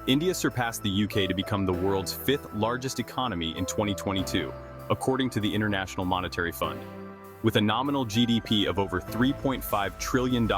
India surpassed the UK to become the world's fifth largest economy in 2022, according to the International Monetary Fund. With a nominal GDP of over $3.5 trillion,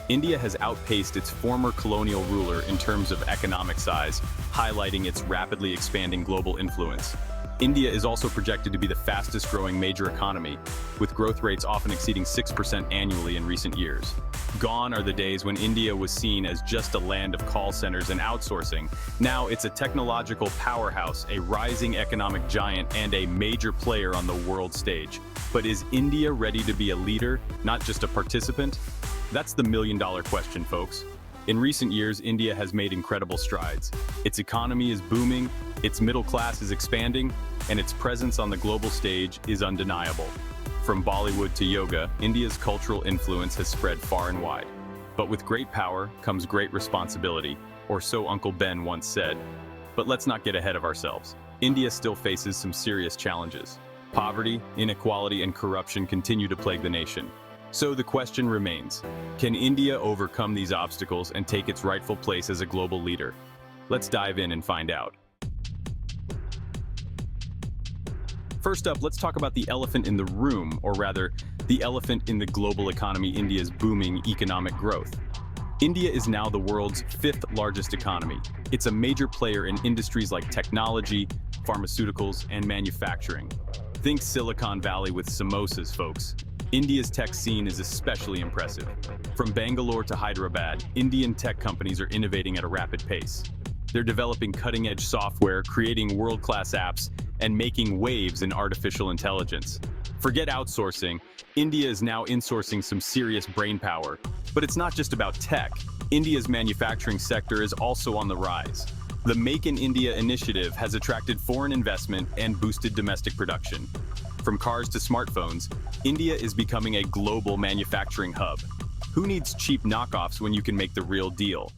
India has outpaced its former colonial ruler in terms of economic size, highlighting its rapidly expanding global influence. India is also projected to be the fastest-growing major economy, with growth rates often exceeding 6% annually in recent years. Gone are the days when India was seen as just a land of call centers and outsourcing. Now it's a technological powerhouse, a rising economic giant, and a major player on the world stage. But is India ready to be a leader, not just a participant? That's the million-dollar question, folks. In recent years, India has made incredible strides. Its economy is booming, its middle class is expanding, and its presence on the global stage is undeniable. From Bollywood to yoga, India's cultural influence has spread far and wide. But with great power comes great responsibility, or so Uncle Ben once said. But let's not get ahead of ourselves. India still faces some serious challenges. Poverty, inequality, and corruption continue to plague the nation. So the question remains, can India overcome these obstacles and take its rightful place as a global leader? Let's dive in and find out. First up, let's talk about the elephant in the room, or rather, the elephant in the global economy, India's booming economic growth. India is now the world's fifth largest economy. It's a major player in industries like technology, pharmaceuticals, and manufacturing. Think Silicon Valley with samosas, folks. India's tech scene is especially impressive. From Bangalore to Hyderabad, Indian tech companies are innovating at a rapid pace. They're developing cutting-edge software, creating world-class apps, and making waves in artificial intelligence. Forget outsourcing, India is now insourcing some serious brainpower. But it's not just about tech. India's manufacturing sector is also on the rise. The Make in India initiative has attracted foreign investment and boosted domestic production. From cars to smartphones, India is becoming a global manufacturing hub. Who needs cheap knockoffs when you can make the real deal?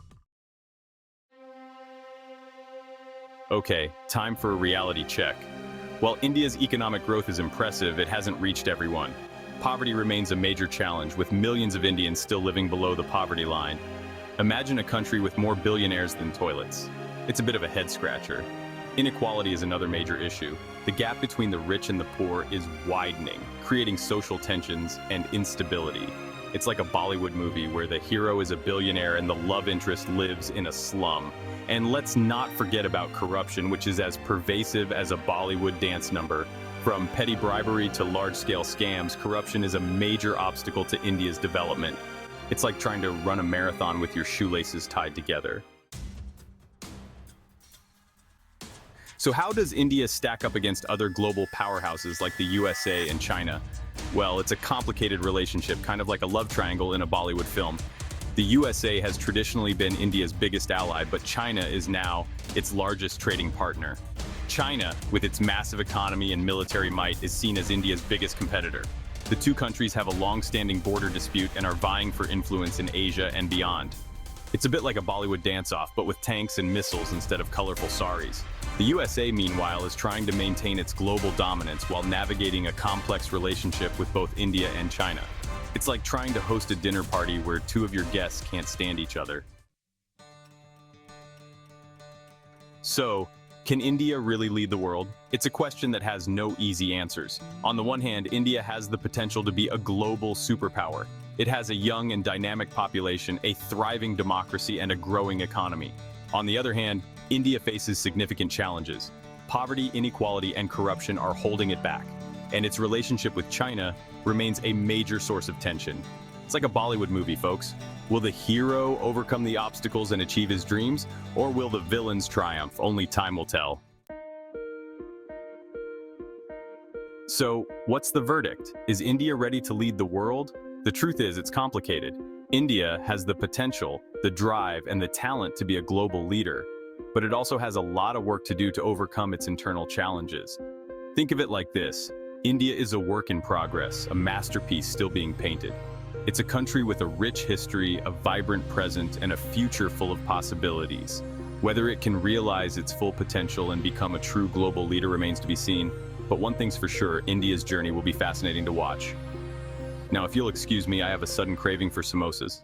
Okay, time for a reality check. While India's economic growth is impressive, it hasn't reached everyone. Poverty remains a major challenge, with millions of Indians still living below the poverty line. Imagine a country with more billionaires than toilets. It's a bit of a head-scratcher. Inequality is another major issue. The gap between the rich and the poor is widening, creating social tensions and instability. It's like a Bollywood movie where the hero is a billionaire and the love interest lives in a slum. And let's not forget about corruption, which is as pervasive as a Bollywood dance number. From petty bribery to large-scale scams, corruption is a major obstacle to India's development. It's like trying to run a marathon with your shoelaces tied together. So how does India stack up against other global powerhouses like the USA and China? Well, it's a complicated relationship, kind of like a love triangle in a Bollywood film. The USA has traditionally been India's biggest ally, but China is now its largest trading partner. China, with its massive economy and military might, is seen as India's biggest competitor. The two countries have a long-standing border dispute and are vying for influence in Asia and beyond. It's a bit like a Bollywood dance-off, but with tanks and missiles instead of colorful saris. The USA, meanwhile, is trying to maintain its global dominance while navigating a complex relationship with both India and China. It's like trying to host a dinner party where two of your guests can't stand each other. So, can India really lead the world? It's a question that has no easy answers. On the one hand, India has the potential to be a global superpower. It has a young and dynamic population, a thriving democracy, and a growing economy. On the other hand, India faces significant challenges. Poverty, inequality, and corruption are holding it back, and its relationship with China remains a major source of tension. It's like a Bollywood movie, folks. Will the hero overcome the obstacles and achieve his dreams, or will the villains triumph? Only time will tell. So, what's the verdict? Is India ready to lead the world? The truth is, it's complicated. India has the potential, the drive, and the talent to be a global leader, but it also has a lot of work to do to overcome its internal challenges. Think of it like this. India is a work in progress, a masterpiece still being painted. It's a country with a rich history, a vibrant present, and a future full of possibilities. Whether it can realize its full potential and become a true global leader remains to be seen, but one thing's for sure, India's journey will be fascinating to watch. Now, if you'll excuse me, I have a sudden craving for samosas.